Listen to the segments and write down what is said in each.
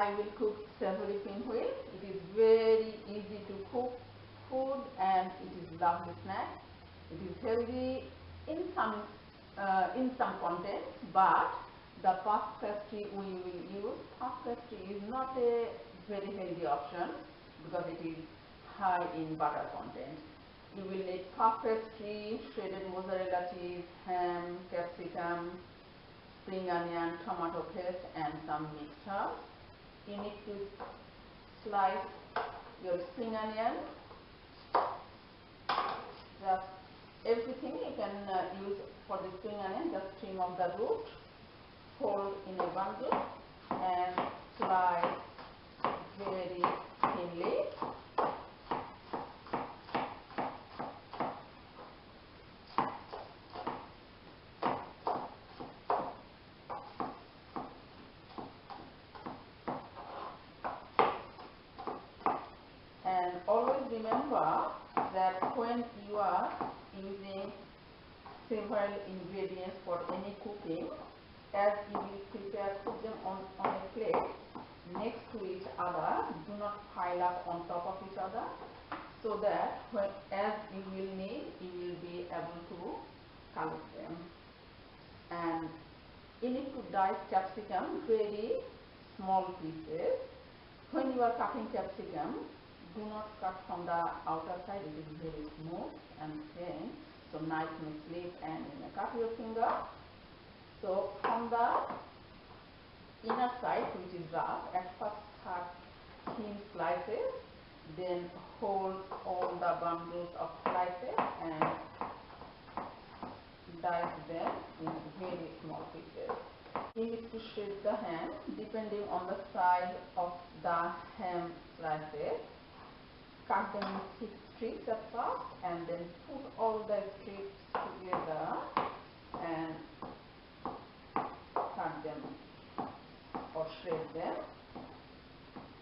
I will cook savory pinwheel. It is very easy to cook food and it is lovely snack. It is healthy in some contents, but the puff pastry we will use. Puff pastry is not a very healthy option because it is high in butter content. You will need puff pastry, shredded mozzarella cheese, ham, capsicum, spring onion, tomato paste and some mixed herbs. You need to slice your spring onion, just everything you can use for the spring onion, just trim off the root, fold in a bundle and slice very thinly. And always remember that when you are using several ingredients for any cooking, as you will prepare, put them on a plate next to each other. Do not pile up on top of each other, so that as you will need, you will be able to collect them. And you need to dice capsicum very small pieces. When you are cutting capsicum, do not cut from the outer side, it is very smooth and thin, so knife may slip and you may cut your finger. So from the inner side, which is rough, at first cut thin slices, then hold all the bundles of slices and dice them in very small pieces. You need to shade the ham depending on the size of the ham slices. Cut them in thick strips at first and then put all the strips together and cut them or shred them.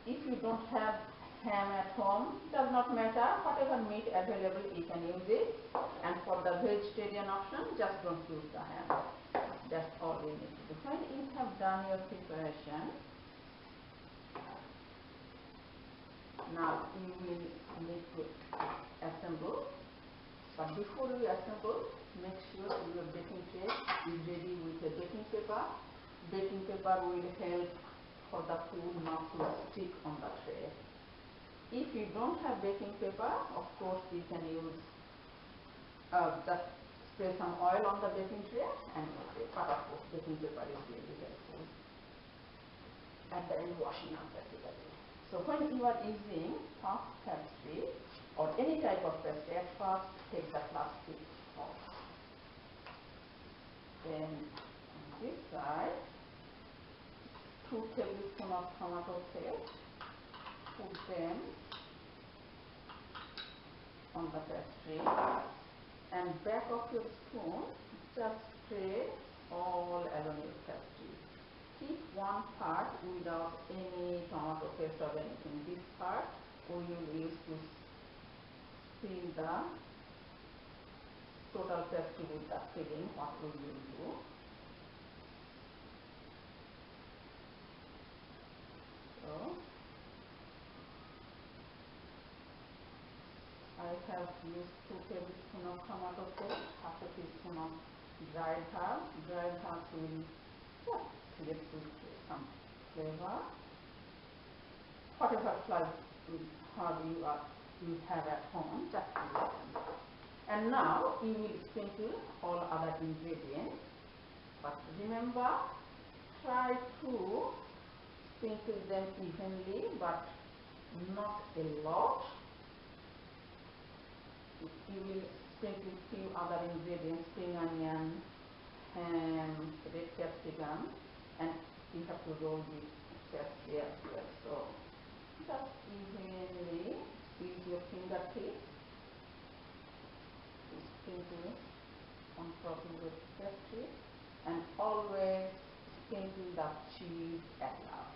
If you don't have ham at home, does not matter, whatever meat available you can use it, and for the vegetarian option, just don't use the ham. That's all you need to do. When you have done your preparation, now you will need to assemble, but before you assemble, make sure your baking tray is ready with a baking paper. Baking paper will help for the food not to stick on the tray. If you don't have baking paper, of course you can use just spray some oil on the baking tray and use it, but of course baking paper is really helpful at the end washing up basically. So when you are using puff pastry or any type of pastry, at first take the plastic off. Then on this side, 2 tablespoons of tomato paste, put them on the pastry, and back of your spoon just spray all along your pastry. Keep one part without any tomato paste or anything. This part we will use to seal the total pastry with the filling, what we will do. So I have used 2 tablespoons of tomato paste, half a teaspoon of dried herbs. Dried herbs will create some flavor. Whatever herb you have at home, just use them. And now you will sprinkle all other ingredients. But remember, try to sprinkle them evenly, but not a lot. You will sprinkle few other ingredients, spring onion, ham, red capsicum, and you have to roll this pastry as well. So just evenly use your fingertips to sprinkle on top of your pastry, and always sprinkle the cheese at last.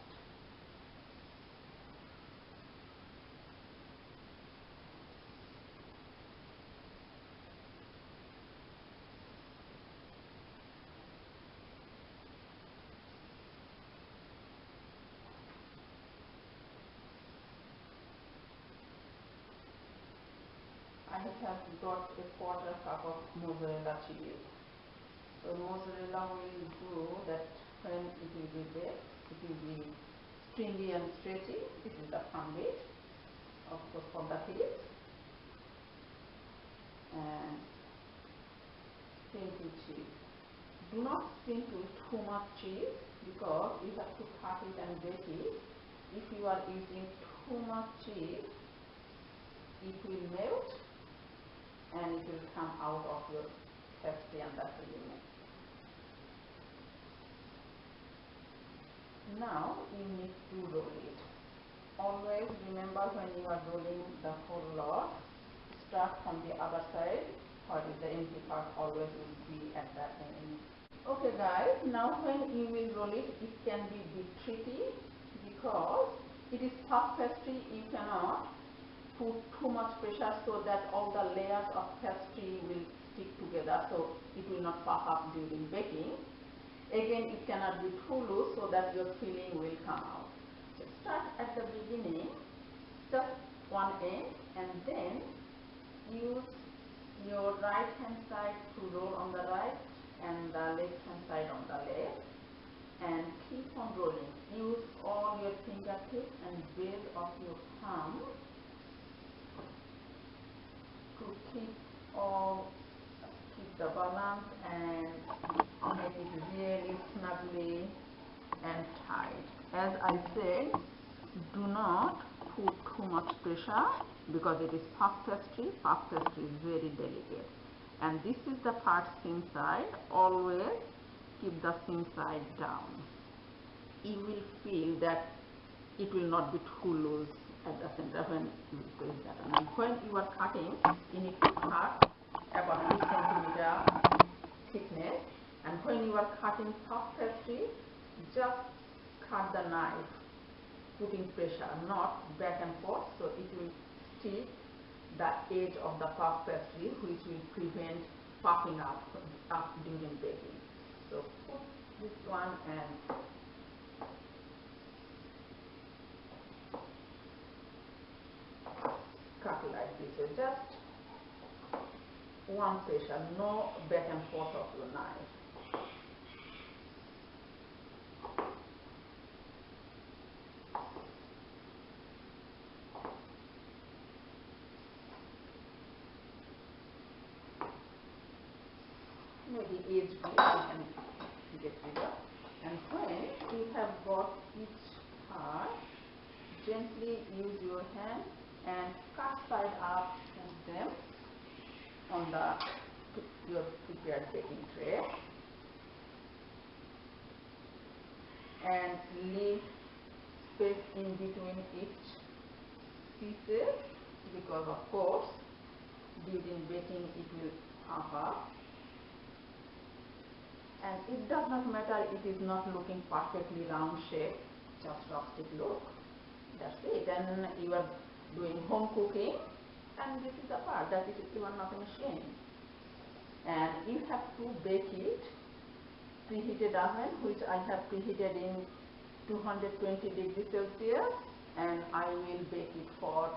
I have got a quarter cup of mozzarella cheese. So mozzarella will do that when it will be baked, it will be stringy and stretchy. This is the fun bit, of course, for the kids. And sprinkle cheese. Do not sprinkle too much cheese because you have to cut it and bake it. If you are using too much cheese, it will melt and it will come out of your pastry and the filling. Now you need to roll it. Always remember when you are rolling the whole lot, start from the other side. What is the empty part always will be at that end. Okay guys, now when you will roll it, it can be a bit tricky because it is puff pastry. You cannot put too much pressure so that all the layers of pastry will stick together, so it will not puff up during baking. Again, it cannot be too loose so that your filling will come out. So start at the beginning, just one end, and then use your right hand side to roll on the right and the left hand side on the left, and keep on rolling. Use all your fingertips and base of your thumb to keep the balance and make it really snugly and tight. As I said, do not put too much pressure because it is puff pastry. Puff pastry is very delicate, and this is the part seam side. Always keep the seam side down. You will feel that it will not be too loose at the center when you press that. And when you are cutting, you need to cut about 2 cm thickness, and when you are cutting puff pastry, just cut the knife putting pressure, not back and forth, so it will stick the edge of the puff pastry, which will prevent puffing up during baking. So put this one and cut like this. So just one pressure, no back and forth of your knife. Maybe edge bit you can get rid of. And when you have got each part, gently use your hand and cut side up, put them on your prepared baking tray, and leave space in between each pieces because of course during baking it will puff up. And it does not matter, it is not looking perfectly round shape, just rustic look. That's it. And you are doing home cooking, and this is the part that you are not ashamed. And you have to bake it preheated oven, which I have preheated in 220 degrees Celsius, and I will bake it for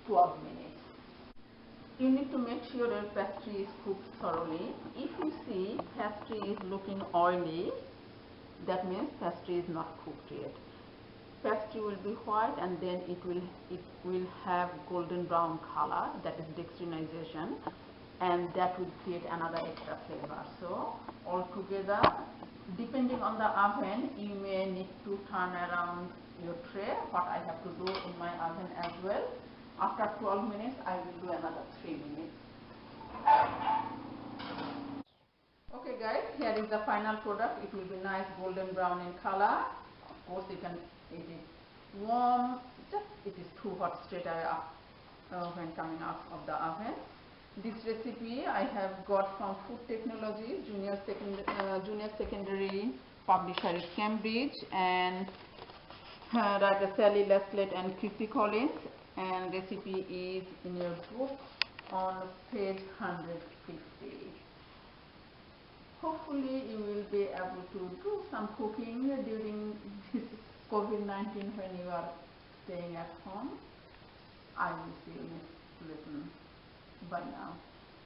12 minutes. You need to make sure your pastry is cooked thoroughly. If you see pastry is looking oily, that means pastry is not cooked yet. Pastry will be white and then it will have golden brown color, that is dextrinization, and that will create another extra flavor. So altogether, depending on the oven, you may need to turn around your tray, what I have to do in my oven as well. After 12 minutes, I will do another 3 minutes. Okay guys, here is the final product. It will be nice golden brown in color. Of course, you can eat it warm. Just it is too hot straight away when coming out of the oven. This recipe I have got from Food Technologies, Junior Secondary Publisher is Cambridge, and writer Sally Leslet and Chrissy Collins. And recipe is in your book on page 150. Hopefully you will be able to do some cooking during this COVID-19 when you are staying at home. I will see you next lesson. Bye now.